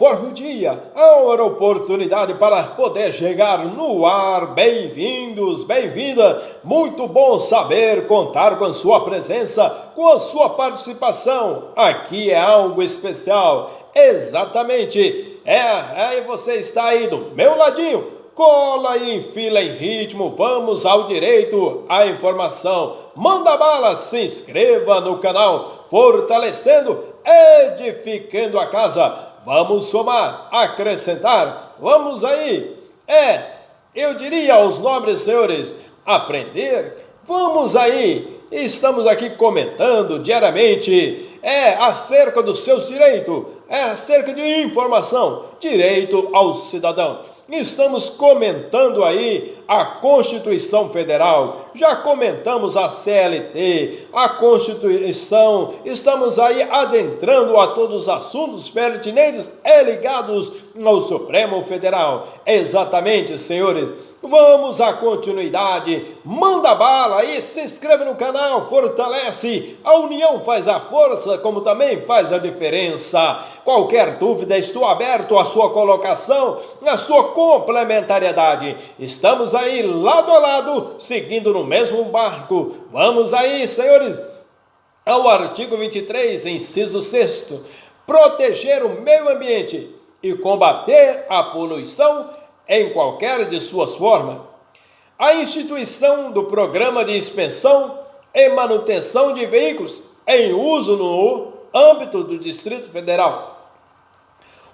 conforme o dia, a hora, a oportunidade para poder chegar no ar. Bem-vindos, bem-vinda. Muito bom saber contar com a sua presença, com a sua participação. Aqui é algo especial. Exatamente. Aí você está aí do meu ladinho. Cola e enfila em ritmo. Vamos ao direito à informação. Manda bala, se inscreva no canal, fortalecendo, edificando a casa. Vamos somar, acrescentar, vamos aí. Eu diria aos nobres senhores, aprender, vamos aí. Estamos aqui comentando diariamente, acerca dos seus direitos, acerca de informação, direito ao cidadão. Estamos comentando aí a Constituição Federal, já comentamos a CLT, a Constituição, estamos aí adentrando a todos os assuntos pertinentes e ligados ao Supremo Federal. Exatamente, senhores. Vamos à continuidade, manda bala aí, se inscreve no canal, fortalece, a união faz a força, como também faz a diferença. Qualquer dúvida, estou aberto à sua colocação, à sua complementariedade. Estamos aí lado a lado, seguindo no mesmo barco. Vamos aí, senhores, ao artigo 23, inciso 6º, proteger o meio ambiente e combater a poluição em qualquer de suas formas. A instituição do Programa de Inspeção e Manutenção de Veículos em uso no âmbito do Distrito Federal.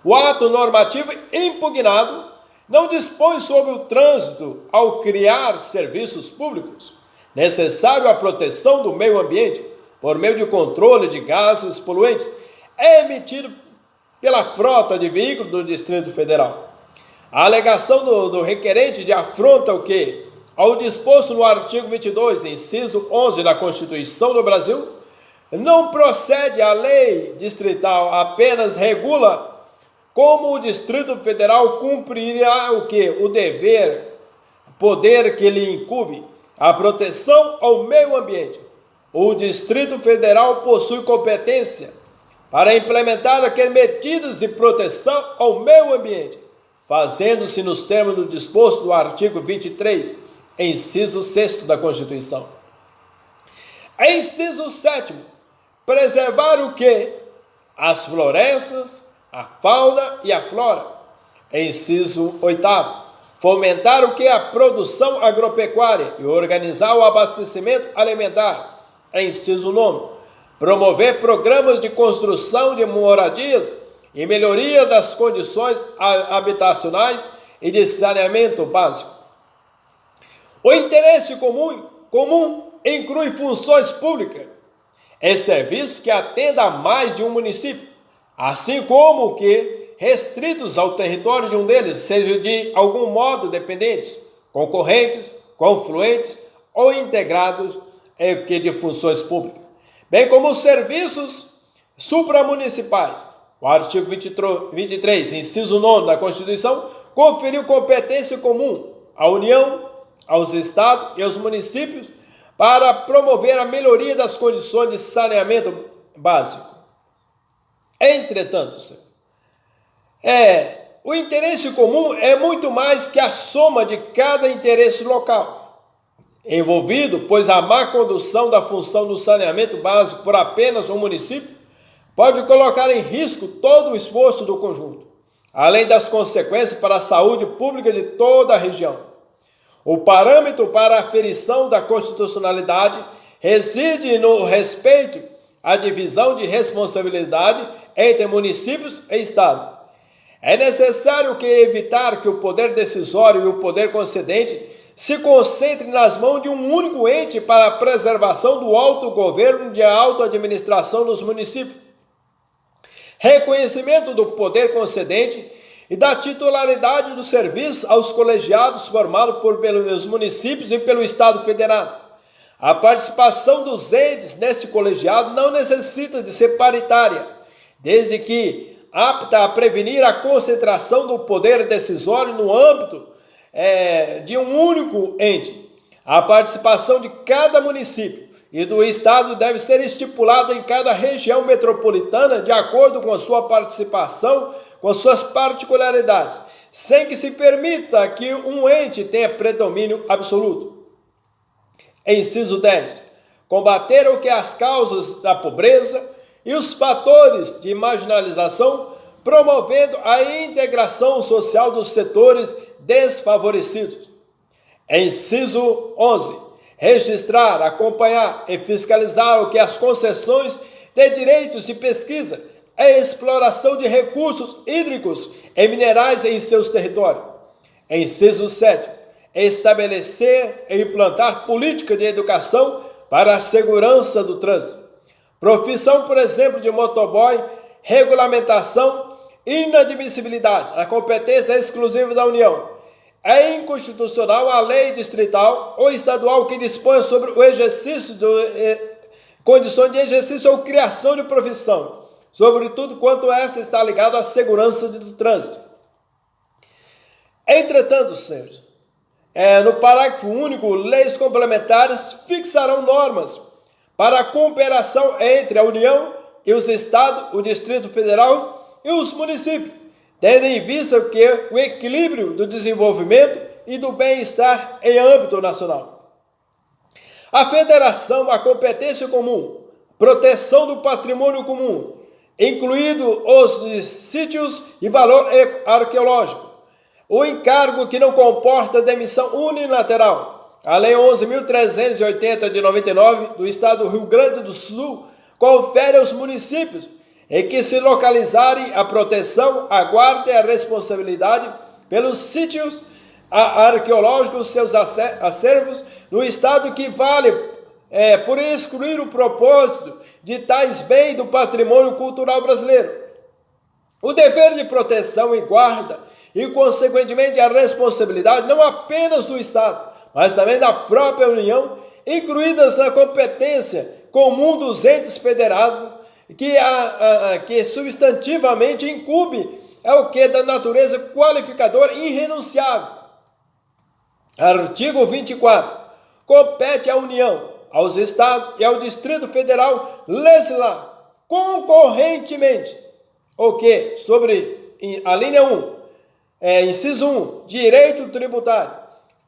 O ato normativo impugnado não dispõe sobre o trânsito ao criar serviços públicos necessário à proteção do meio ambiente por meio de controle de gases poluentes emitido pela frota de veículos do Distrito Federal. A alegação do requerente de afronta o quê? Ao disposto no artigo 22, inciso 11 da Constituição do Brasil, não procede a lei distrital, apenas regula como o Distrito Federal cumprirá o quê? O dever, poder que lhe incumbe, a proteção ao meio ambiente. O Distrito Federal possui competência para implementar aquelas medidas de proteção ao meio ambiente, fazendo-se nos termos do disposto do artigo 23, inciso 6º da Constituição. Inciso 7º, preservar o quê? As florestas, a fauna e a flora. Inciso 8º, fomentar o quê? A produção agropecuária e organizar o abastecimento alimentar. Inciso 9º, promover programas de construção de moradias e melhoria das condições habitacionais e de saneamento básico. O interesse comum inclui funções públicas e serviços que atendam a mais de um município, assim como que restritos ao território de um deles, sejam de algum modo dependentes, concorrentes, confluentes ou integrados de funções públicas, bem como os serviços supramunicipais. O artigo 23, inciso 9 da Constituição, conferiu competência comum à União, aos Estados e aos municípios para promover a melhoria das condições de saneamento básico. Entretanto, o interesse comum é muito mais que a soma de cada interesse local envolvido, pois a má condução da função do saneamento básico por apenas um município pode colocar em risco todo o esforço do conjunto, além das consequências para a saúde pública de toda a região. O parâmetro para a aferição da constitucionalidade reside no respeito à divisão de responsabilidade entre municípios e Estado. É necessário evitar que o poder decisório e o poder concedente se concentrem nas mãos de um único ente para a preservação do autogoverno e da autoadministração dos municípios. Reconhecimento do poder concedente e da titularidade do serviço aos colegiados formados pelos municípios e pelo Estado Federado. A participação dos entes nesse colegiado não necessita de ser paritária, desde que apta a prevenir a concentração do poder decisório no âmbito de um único ente. A participação de cada município e do Estado deve ser estipulada em cada região metropolitana de acordo com a sua participação com suas particularidades, sem que se permita que um ente tenha predomínio absoluto. Inciso 10. Combater o que é as causas da pobreza e os fatores de marginalização, promovendo a integração social dos setores desfavorecidos. Inciso 11. Registrar, acompanhar e fiscalizar o que as concessões de direitos de pesquisa e exploração de recursos hídricos e minerais em seus territórios. Inciso 7. Estabelecer e implantar política de educação para a segurança do trânsito. Profissão, por exemplo, de motoboy, regulamentação, inadmissibilidade. A competência exclusiva da União. É inconstitucional a lei distrital ou estadual que dispõe sobre o exercício condições de exercício ou criação de profissão, sobretudo quanto essa está ligada à segurança do trânsito. Entretanto, senhores, no parágrafo único, leis complementares fixarão normas para a cooperação entre a União e os Estados, o Distrito Federal e os municípios, tendo em vista o equilíbrio do desenvolvimento e do bem-estar em âmbito nacional. A federação, a competência comum, proteção do patrimônio comum, incluído os sítios e valor arqueológico, o encargo que não comporta demissão unilateral. A Lei 11.380 de 99 do Estado do Rio Grande do Sul confere aos municípios em que se localizarem a proteção, a guarda e a responsabilidade pelos sítios arqueológicos, seus acervos, no Estado que vale por excluir o propósito de tais bens do patrimônio cultural brasileiro. O dever de proteção e guarda e, consequentemente, a responsabilidade não apenas do Estado, mas também da própria União, incluídas na competência comum dos entes federados, que substantivamente incumbe o que é da natureza qualificadora irrenunciável. Artigo 24. Compete à União, aos Estados e ao Distrito Federal legislar concorrentemente o que? Sobre a linha 1, inciso 1, direito tributário,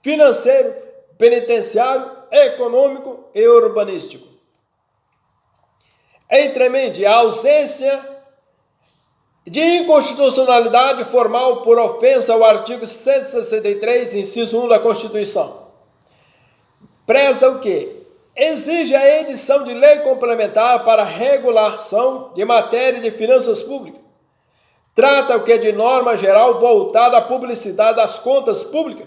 financeiro, penitenciário, econômico e urbanístico. Entremente, a ausência de inconstitucionalidade formal por ofensa ao artigo 163, inciso 1 da Constituição. Preza o quê? Exige a edição de lei complementar para regulação de matéria de finanças públicas. Trata o que de norma geral voltada à publicidade das contas públicas,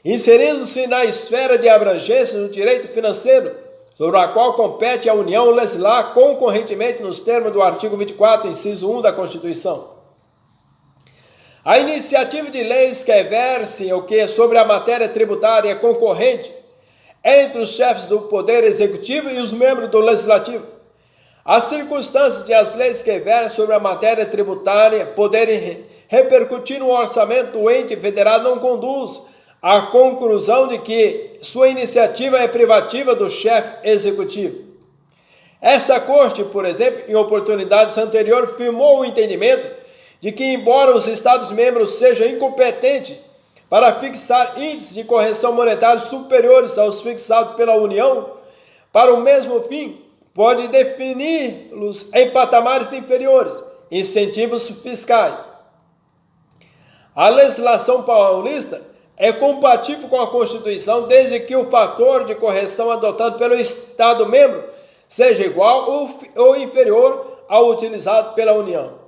inserindo-se na esfera de abrangência do direito financeiro, sobre a qual compete à União legislar concorrentemente nos termos do artigo 24, inciso 1 da Constituição. A iniciativa de leis que versem o que sobre a matéria tributária é concorrente entre os chefes do Poder Executivo e os membros do Legislativo. As circunstâncias de as leis que versem sobre a matéria tributária poderem repercutir no orçamento do ente federado não conduz à conclusão de que sua iniciativa é privativa do chefe executivo. Essa Corte, por exemplo, em oportunidades anteriores, firmou o entendimento de que, embora os Estados-membros sejam incompetentes para fixar índices de correção monetária superiores aos fixados pela União, para o mesmo fim, pode defini-los em patamares inferiores, incentivos fiscais. A legislação paulista é compatível com a Constituição desde que o fator de correção adotado pelo Estado-membro seja igual ou inferior ao utilizado pela União.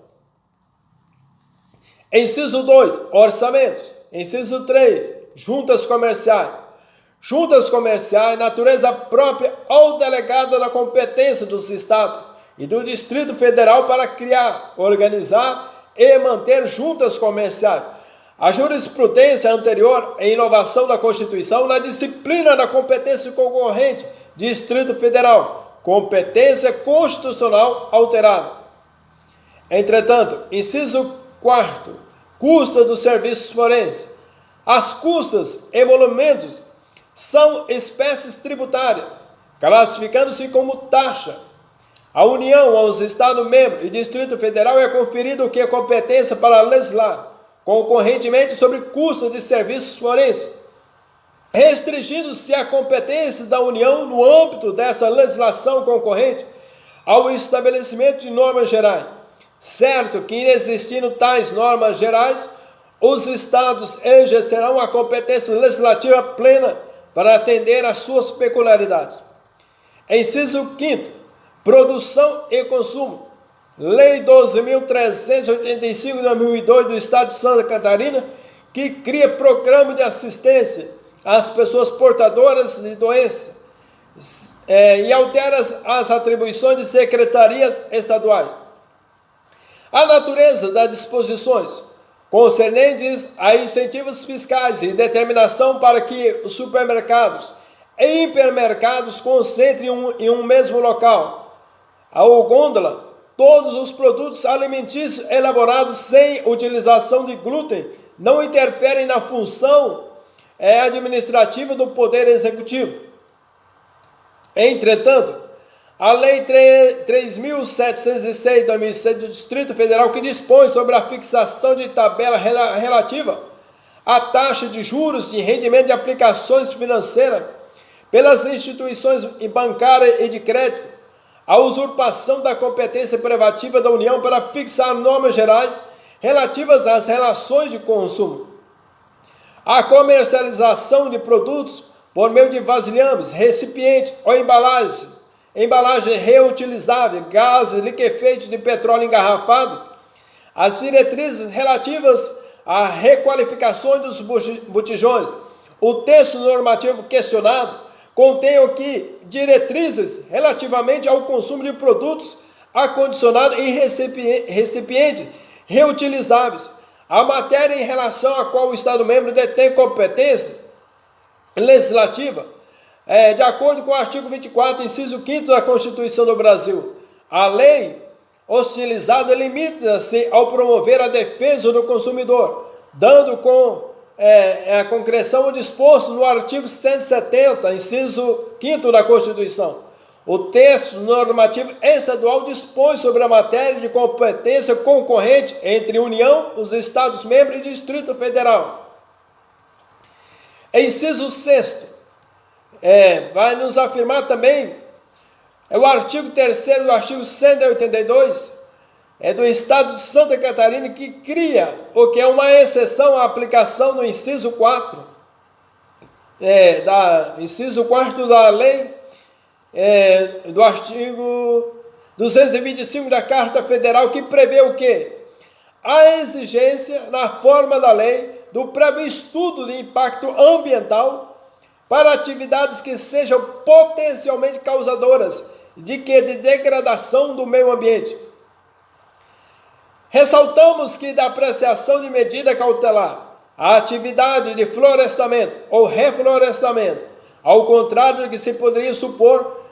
Inciso 2, orçamentos. Inciso 3, juntas comerciais. Juntas comerciais, natureza própria ou delegada da competência dos Estados e do Distrito Federal para criar, organizar e manter juntas comerciais. A jurisprudência anterior em inovação da Constituição na disciplina da competência concorrente, Distrito Federal, competência constitucional alterada. Entretanto, inciso 4, custa dos serviços forenses. As custas e emolumentos são espécies tributárias, classificando-se como taxa. A União, aos Estados-membros e Distrito Federal é conferido o que é competência para legislar, concorrentemente sobre custos de serviços forenses, restringindo-se a competência da União no âmbito dessa legislação concorrente ao estabelecimento de normas gerais. Certo que, inexistindo tais normas gerais, os Estados exercerão a competência legislativa plena para atender às suas peculiaridades. Inciso 5º, produção e consumo. Lei 12.385 de 2002 do Estado de Santa Catarina, que cria programa de assistência às pessoas portadoras de doença e altera as atribuições de secretarias estaduais. A natureza das disposições concernentes a incentivos fiscais e determinação para que os supermercados e hipermercados concentrem em um mesmo local, ou gôndola, todos os produtos alimentícios elaborados sem utilização de glúten não interferem na função administrativa do Poder Executivo. Entretanto, a Lei 3.706 de 2006 do Distrito Federal, que dispõe sobre a fixação de tabela relativa à taxa de juros e rendimento de aplicações financeiras pelas instituições bancárias e de crédito, a usurpação da competência privativa da União para fixar normas gerais relativas às relações de consumo, a comercialização de produtos por meio de vasilhames, recipientes ou embalagem reutilizável, gases liquefeitos de petróleo engarrafado, as diretrizes relativas à requalificação dos botijões. O texto normativo questionado contém o que diretrizes relativamente ao consumo de produtos acondicionados em recipientes reutilizáveis, a matéria em relação à qual o Estado-membro detém competência legislativa, de acordo com o artigo 24, inciso 5º da Constituição do Brasil. A lei hostilizada limita-se ao promover a defesa do consumidor, dando com a concreção o disposto no artigo 170, inciso 5º da Constituição. O texto normativo estadual dispõe sobre a matéria de competência concorrente entre União, os Estados-membros e Distrito Federal. Inciso 6º, vai nos afirmar também, o artigo 3º do artigo 182, do Estado de Santa Catarina, que cria o que é uma exceção à aplicação do inciso 4, inciso 4º da lei, do artigo 225 da Carta Federal, que prevê o quê? A exigência, na forma da lei, do prévio estudo de impacto ambiental para atividades que sejam potencialmente causadoras de degradação do meio ambiente. Ressaltamos que da apreciação de medida cautelar, a atividade de florestamento ou reflorestamento, ao contrário do que se poderia supor,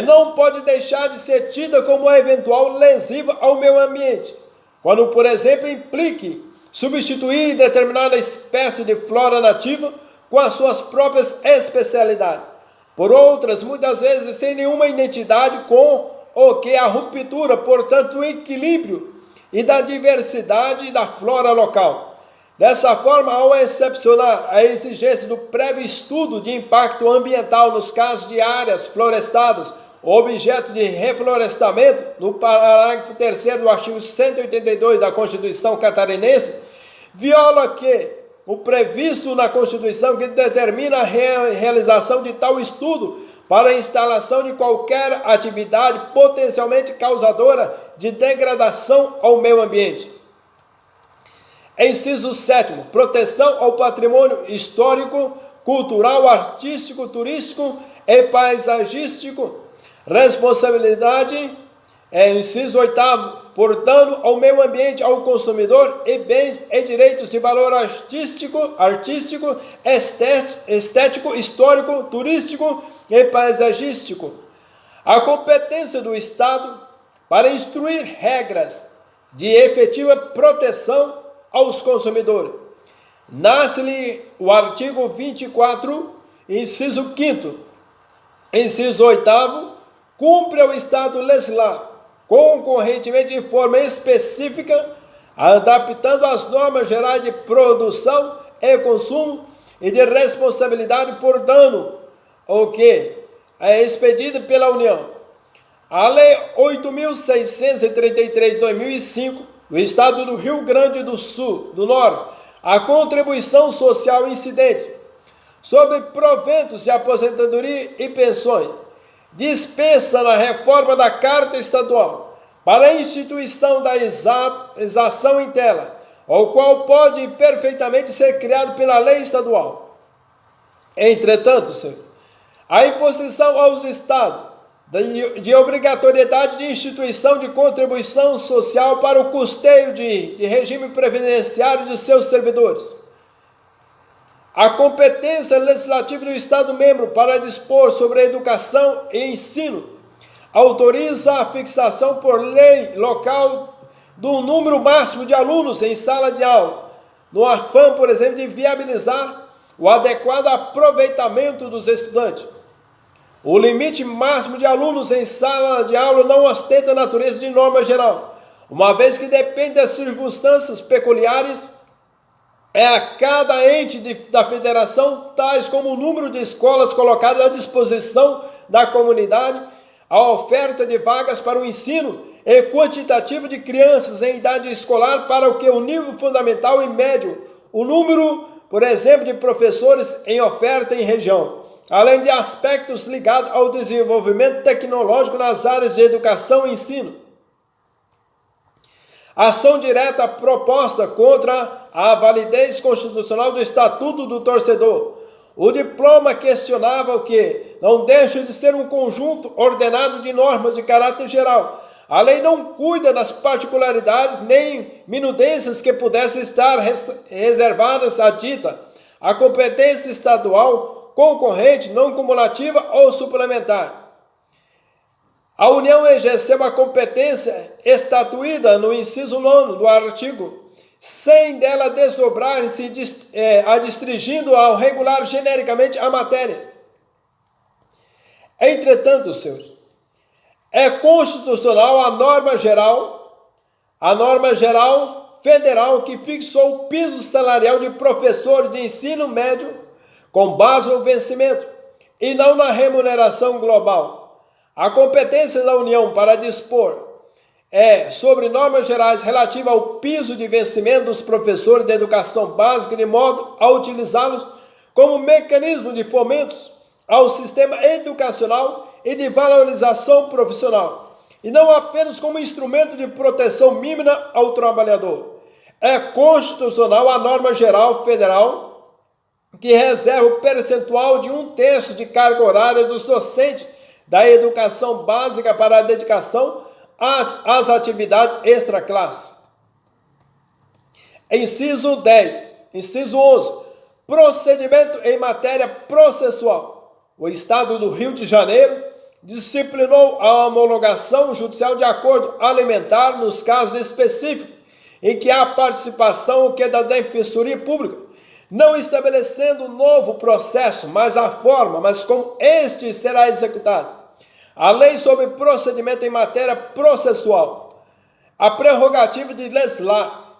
não pode deixar de ser tida como eventual lesiva ao meio ambiente, quando, por exemplo, implique substituir determinada espécie de flora nativa com as suas próprias especialidades, por outras, muitas vezes, sem nenhuma identidade com o que é a ruptura, portanto, do equilíbrio e da diversidade da flora local. Dessa forma, ao excepcionar a exigência do prévio estudo de impacto ambiental nos casos de áreas florestadas, objeto de reflorestamento, no parágrafo 3º do artigo 182 da Constituição catarinense, viola que o previsto na Constituição, que determina a realização de tal estudo para a instalação de qualquer atividade potencialmente causadora de degradação ao meio ambiente. Inciso 7º, proteção ao patrimônio histórico, cultural, artístico, turístico e paisagístico. Responsabilidade, inciso 8º, por dano ao meio ambiente, ao consumidor e bens e direitos de valor artístico, estético, histórico, turístico e paisagístico. A competência do Estado para instruir regras de efetiva proteção aos consumidores. Nasce-lhe o artigo 24, inciso 5º. Inciso 8º, cumpre ao Estado legislar concorrentemente de forma específica, adaptando as normas gerais de produção e consumo e de responsabilidade por dano, o que é expedida pela União. A Lei 8.633 de 2005, do Estado do Rio Grande do Sul, do Norte, a contribuição social incidente sobre proventos de aposentadoria e pensões, dispensa na reforma da Carta Estadual para a instituição da exação em tela, o qual pode perfeitamente ser criado pela lei estadual. Entretanto, senhor, a imposição aos estados de obrigatoriedade de instituição de contribuição social para o custeio de regime previdenciário de seus servidores. A competência legislativa do Estado-membro para dispor sobre a educação e ensino autoriza a fixação por lei local do número máximo de alunos em sala de aula, no afã, por exemplo, de viabilizar o adequado aproveitamento dos estudantes. O limite máximo de alunos em sala de aula não ostenta a natureza de norma geral, uma vez que depende das circunstâncias peculiares a cada ente da federação, tais como o número de escolas colocadas à disposição da comunidade, a oferta de vagas para o ensino e quantitativo de crianças em idade escolar para o que o nível fundamental e médio, o número, por exemplo, de professores em oferta em região, além de aspectos ligados ao desenvolvimento tecnológico nas áreas de educação e ensino. Ação direta proposta contra a validez constitucional do Estatuto do Torcedor. O diploma questionava o que não deixa de ser um conjunto ordenado de normas de caráter geral. A lei não cuida das particularidades nem minudências que pudessem estar reservadas à dita. A competência estadual concorrente, não cumulativa ou suplementar. A União exerceu a competência estatuída no inciso 9 do artigo, sem dela desdobrar-se adstringindo ao regular genericamente a matéria. Entretanto, senhores, é constitucional a norma geral federal que fixou o piso salarial de professores de ensino médio com base no vencimento e não na remuneração global. A competência da União para dispor sobre normas gerais relativas ao piso de vencimento dos professores de educação básica, de modo a utilizá-los como mecanismo de fomento ao sistema educacional e de valorização profissional, e não apenas como instrumento de proteção mínima ao trabalhador. É constitucional a norma geral federal que reserva o percentual de 1/3 de carga horária dos docentes da educação básica para a dedicação às atividades extraclasse. Inciso 10. Inciso 11. Procedimento em matéria processual. O Estado do Rio de Janeiro disciplinou a homologação judicial de acordo alimentar nos casos específicos em que há participação que é da Defensoria Pública, não estabelecendo novo processo, mas a forma, mas como este será executado. A lei sobre procedimento em matéria processual. A prerrogativa de legislar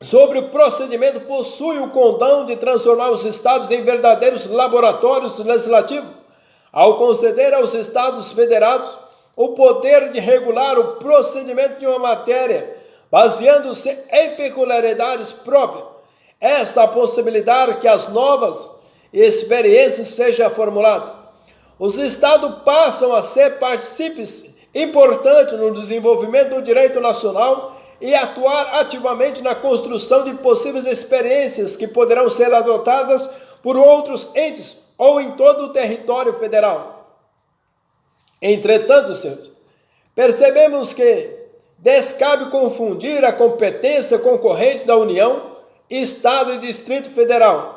sobre o procedimento possui o condão de transformar os estados em verdadeiros laboratórios legislativos, ao conceder aos estados federados o poder de regular o procedimento de uma matéria, baseando-se em peculiaridades próprias. Esta possibilidade que as novas experiências sejam formuladas. Os estados passam a ser partícipes importantes no desenvolvimento do direito nacional e atuar ativamente na construção de possíveis experiências que poderão ser adotadas por outros entes ou em todo o território federal. Entretanto, senhores, percebemos que descabe confundir a competência concorrente da União, Estado e Distrito Federal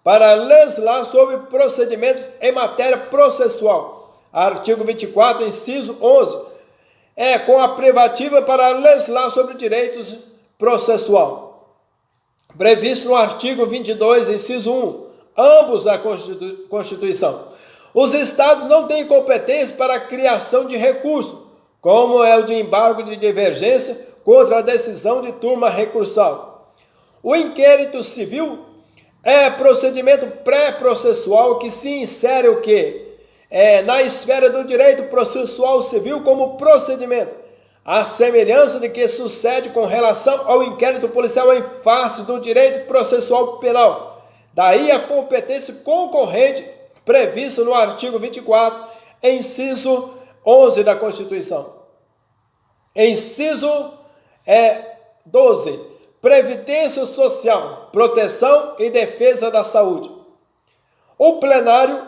para legislar sobre procedimentos em matéria processual. Artigo 24, inciso 11, com a privativa para legislar sobre direitos processual. Previsto no artigo 22, inciso 1, ambos da Constituição. Os estados não têm competência para a criação de recursos, como é o de embargo de divergência contra a decisão de turma recursal. O inquérito civil é procedimento pré-processual que se insere o quê? Na esfera do direito processual civil como procedimento, a semelhança de que sucede com relação ao inquérito policial em face do direito processual penal. Daí a competência concorrente prevista no artigo 24, inciso 11 da Constituição. Inciso 12. Previdência Social, proteção e defesa da saúde. O plenário,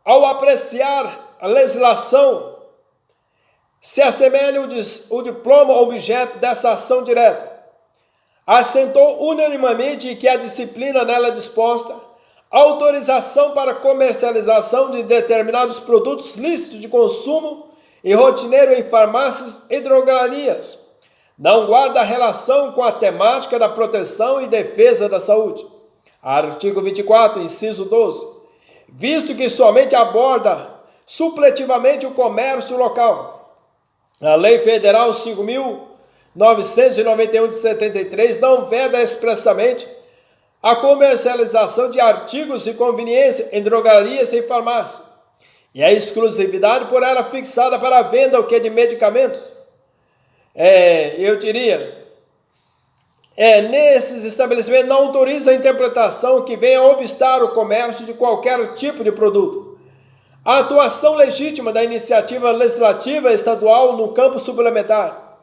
ao apreciar a legislação, se assemelha o diploma objeto dessa ação direta. Assentou unanimemente que a disciplina nela disposta, autorização para comercialização de determinados produtos lícitos de consumo e rotineiro em farmácias e drogarias, não guarda relação com a temática da proteção e defesa da saúde. Artigo 24, inciso 12. Visto que somente aborda supletivamente o comércio local. A Lei Federal 5.991 de 73 não veda expressamente a comercialização de artigos de conveniência em drogarias e farmácias, e a exclusividade por ela fixada para a venda de medicamentos. Nesses estabelecimentos não autoriza a interpretação que venha a obstar o comércio de qualquer tipo de produto. A atuação legítima da iniciativa legislativa estadual no campo suplementar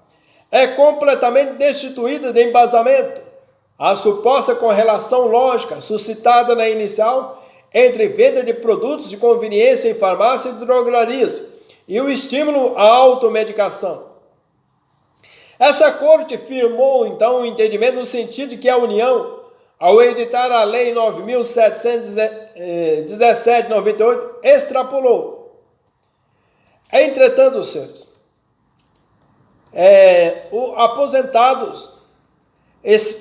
é completamente destituída de embasamento. A suposta correlação lógica suscitada na inicial entre venda de produtos de conveniência em farmácias e drogarias e o estímulo à automedicação. Essa Corte firmou, então, o entendimento no sentido de que a União, ao editar a Lei 9.717 de 98, extrapolou. Entretanto, senhores,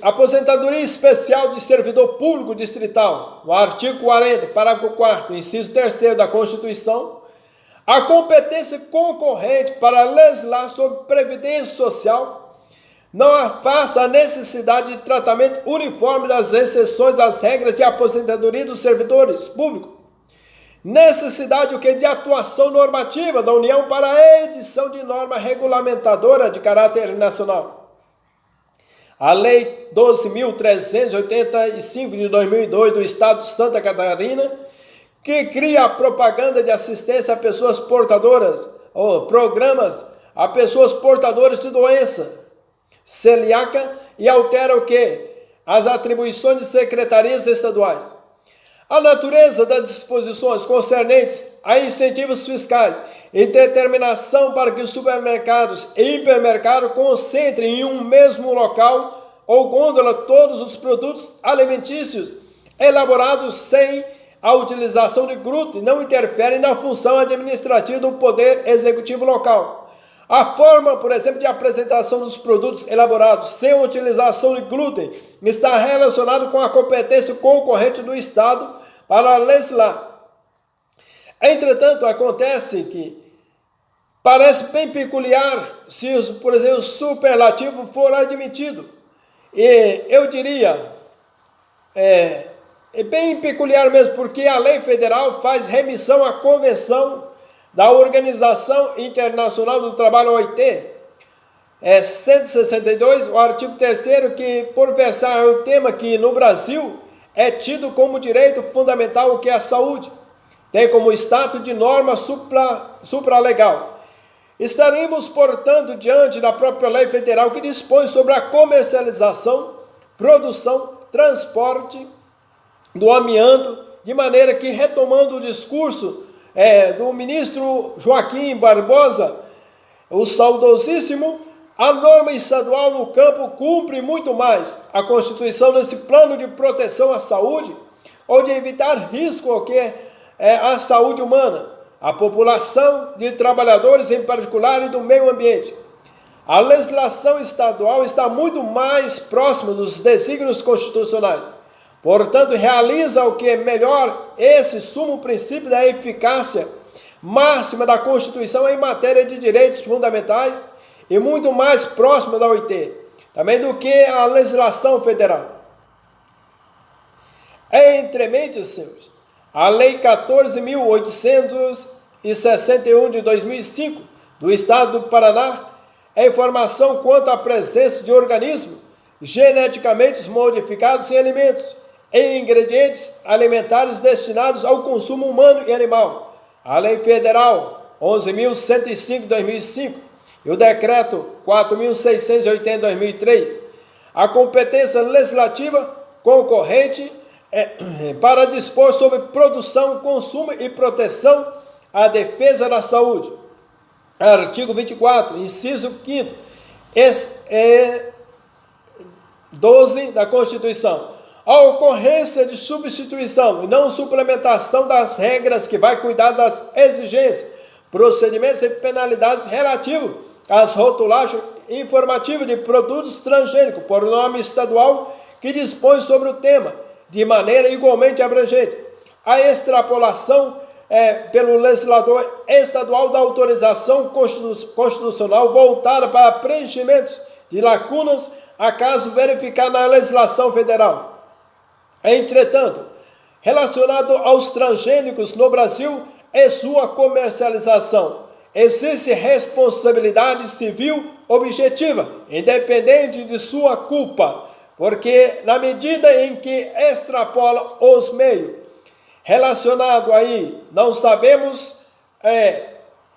aposentadoria especial de servidor público distrital, no artigo 40, parágrafo 4º, inciso 3º da Constituição, a competência concorrente para legislar sobre previdência social não afasta a necessidade de tratamento uniforme das exceções às regras de aposentadoria dos servidores públicos. Necessidade de atuação normativa da União para a edição de norma regulamentadora de caráter nacional. A Lei 12.385 de 2002 do Estado de Santa Catarina, que cria a propaganda de assistência a pessoas portadoras, ou programas a pessoas portadoras de doença celíaca, e altera as atribuições de secretarias estaduais. A natureza das disposições concernentes a incentivos fiscais e determinação para que os supermercados e hipermercados concentrem em um mesmo local ou gôndola todos os produtos alimentícios elaborados sem a utilização de glúten não interfere na função administrativa do Poder Executivo local. A forma, por exemplo, de apresentação dos produtos elaborados sem a utilização de glúten está relacionado com a competência concorrente do Estado para legislar. Entretanto, acontece que parece bem peculiar se, por exemplo, o superlativo for admitido. E eu diria, é bem peculiar mesmo, porque a lei federal faz remissão à Convenção da Organização Internacional do Trabalho, OIT, 162, o artigo 3º, que por versar o tema que no Brasil é tido como direito fundamental, que é a saúde, tem como status de norma supralegal. Estaremos, portanto, diante da própria lei federal que dispõe sobre a comercialização, produção, transporte do amianto, de maneira que, retomando o discurso do ministro Joaquim Barbosa, o saudosíssimo, a norma estadual no campo cumpre muito mais a Constituição nesse plano de proteção à saúde, ou de evitar risco à saúde humana, à população de trabalhadores em particular e do meio ambiente. A legislação estadual está muito mais próxima dos desígnios constitucionais. Portanto, realiza melhor esse sumo princípio da eficácia máxima da Constituição em matéria de direitos fundamentais e muito mais próxima da OIT, também do que a legislação federal. Entremente, senhores, a Lei 14.861 de 2005 do Estado do Paraná é informação quanto à presença de organismos geneticamente modificados em alimentos e ingredientes alimentares destinados ao consumo humano e animal. A Lei Federal 11.105 de 2005 e o Decreto 4.680 de 2003. A competência legislativa concorrente para dispor sobre produção, consumo e proteção à defesa da saúde. Artigo 24, inciso 5º, 12 da Constituição. A ocorrência de substituição e não suplementação das regras que vai cuidar das exigências, procedimentos e penalidades relativos às rotulagens informativas de produtos transgênicos por nome estadual que dispõe sobre o tema, de maneira igualmente abrangente. A extrapolação pelo legislador estadual da autorização constitucional voltada para preenchimentos de lacunas, acaso verificar na legislação federal. Entretanto, relacionado aos transgênicos no Brasil e sua comercialização, existe responsabilidade civil objetiva, independente de sua culpa, porque na medida em que extrapola os meios, relacionado aí, não sabemos,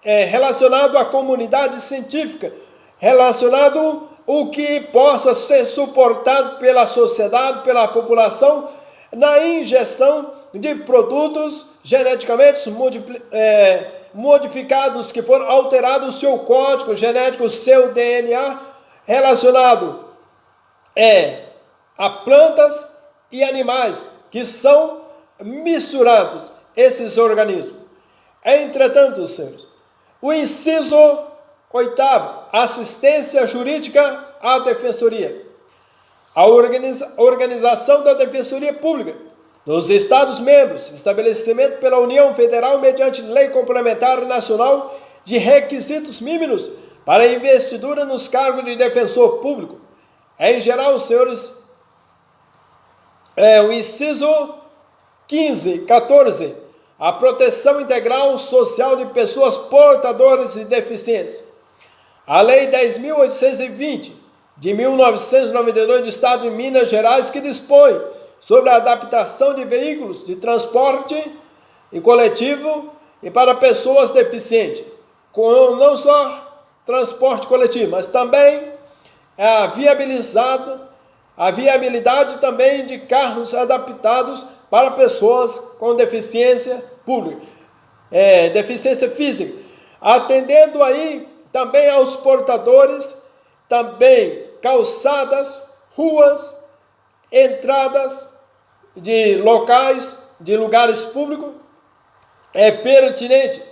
relacionado à comunidade científica, relacionado o que possa ser suportado pela sociedade, pela população, na ingestão de produtos geneticamente modificados que foram alterados o seu código genético, o seu DNA, relacionado a plantas e animais que são misturados, esses organismos. Entretanto, senhores, o inciso 8º, assistência jurídica à Defensoria. A organização da Defensoria Pública nos Estados-membros, estabelecimento pela União Federal mediante lei complementar nacional de requisitos mínimos para investidura nos cargos de defensor público. Em geral, senhores, o inciso 14, a proteção integral social de pessoas portadoras de deficiência. A Lei 10.820, de 1992, do Estado de Minas Gerais, que dispõe sobre a adaptação de veículos de transporte e coletivo e para pessoas deficientes, com não só transporte coletivo, mas também a viabilidade também de carros adaptados para pessoas com deficiência pública, deficiência física, atendendo aí também aos portadores, também calçadas, ruas, entradas de locais, de lugares públicos, é pertinente.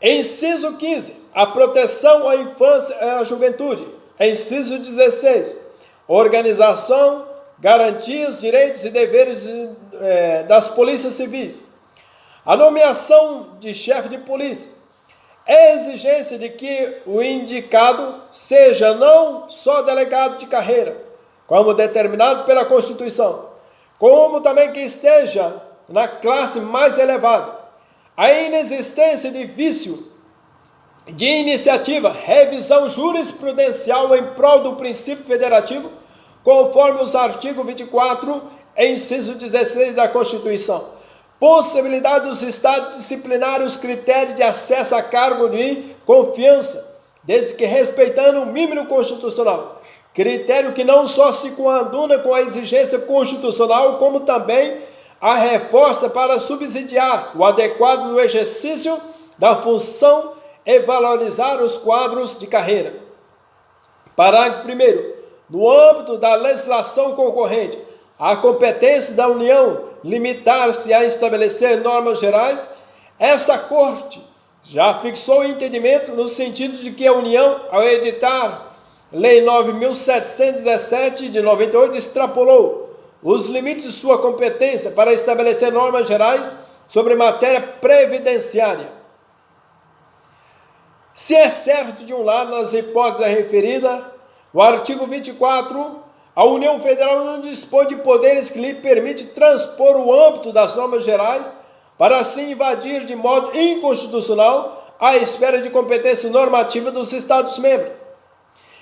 Inciso 15, a proteção à infância e à juventude. Inciso 16, organização, garantias, direitos e deveres das polícias civis. A nomeação de chefe de polícia. Exigência de que o indicado seja não só delegado de carreira, como determinado pela Constituição, como também que esteja na classe mais elevada. A inexistência de vício de iniciativa, revisão jurisprudencial em prol do princípio federativo, conforme os artigos 24 e inciso 16 da Constituição. Possibilidade dos estados disciplinarem os critérios de acesso a cargo de confiança, desde que respeitando o mínimo constitucional. Critério que não só se coaduna com a exigência constitucional, como também a reforça para subsidiar o adequado do exercício da função e valorizar os quadros de carreira. Parágrafo 1º. No âmbito da legislação concorrente, a competência da União limitar-se a estabelecer normas gerais, essa Corte já fixou o entendimento no sentido de que a União, ao editar Lei 9.717 de 98, extrapolou os limites de sua competência para estabelecer normas gerais sobre matéria previdenciária. Se é certo, de um lado, nas hipóteses referidas, o artigo 24, a União Federal não dispõe de poderes que lhe permite transpor o âmbito das normas gerais para assim invadir de modo inconstitucional a esfera de competência normativa dos Estados-membros,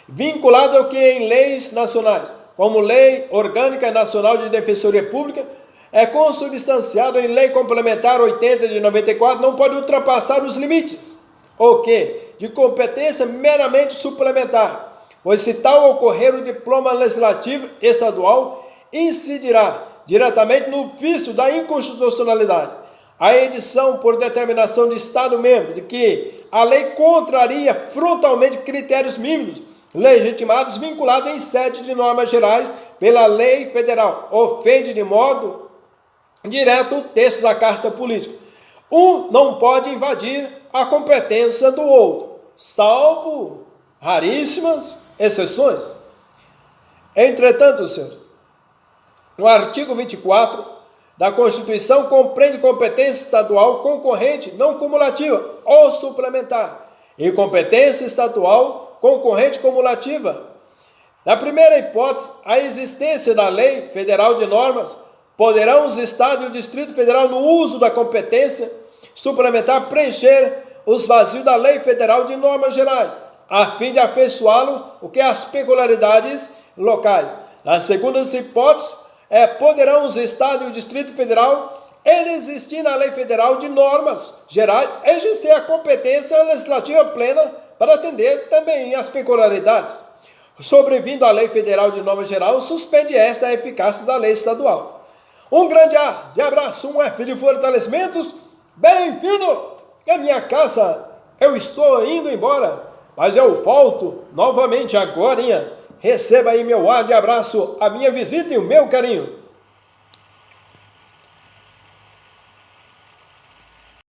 vinculado ao que em leis nacionais, como Lei Orgânica Nacional de Defensoria Pública, é consubstanciado em Lei Complementar 80 de 94, não pode ultrapassar os limites, o que, de competência meramente suplementar, pois se tal ocorrer, o diploma legislativo estadual incidirá diretamente no vício da inconstitucionalidade. A edição por determinação de Estado-membro de que a lei contraria frontalmente critérios mínimos legitimados vinculados em sede de normas gerais pela lei federal ofende de modo direto o texto da Carta Política. Um não pode invadir a competência do outro, salvo raríssimas exceções. Entretanto, senhores, o artigo 24 da Constituição compreende competência estadual concorrente não cumulativa ou suplementar e competência estadual concorrente cumulativa. Na primeira hipótese, a existência da lei federal de normas, poderão os Estados e o Distrito Federal, no uso da competência suplementar, preencher os vazios da lei federal de normas gerais, a fim de afeiçoá-lo o que as peculiaridades locais. Na segunda hipótese, poderão os Estados e o Distrito Federal, ele existir na lei federal de normas gerais, exercer a competência legislativa plena para atender também as peculiaridades. Sobrevindo à lei federal de norma geral, suspende esta a eficácia da lei estadual. Um grande abraço, um F de fortalecimentos, bem-vindo à minha casa. Eu estou indo embora, mas eu volto novamente agora. Receba aí meu ar de abraço, a minha visita e o meu carinho.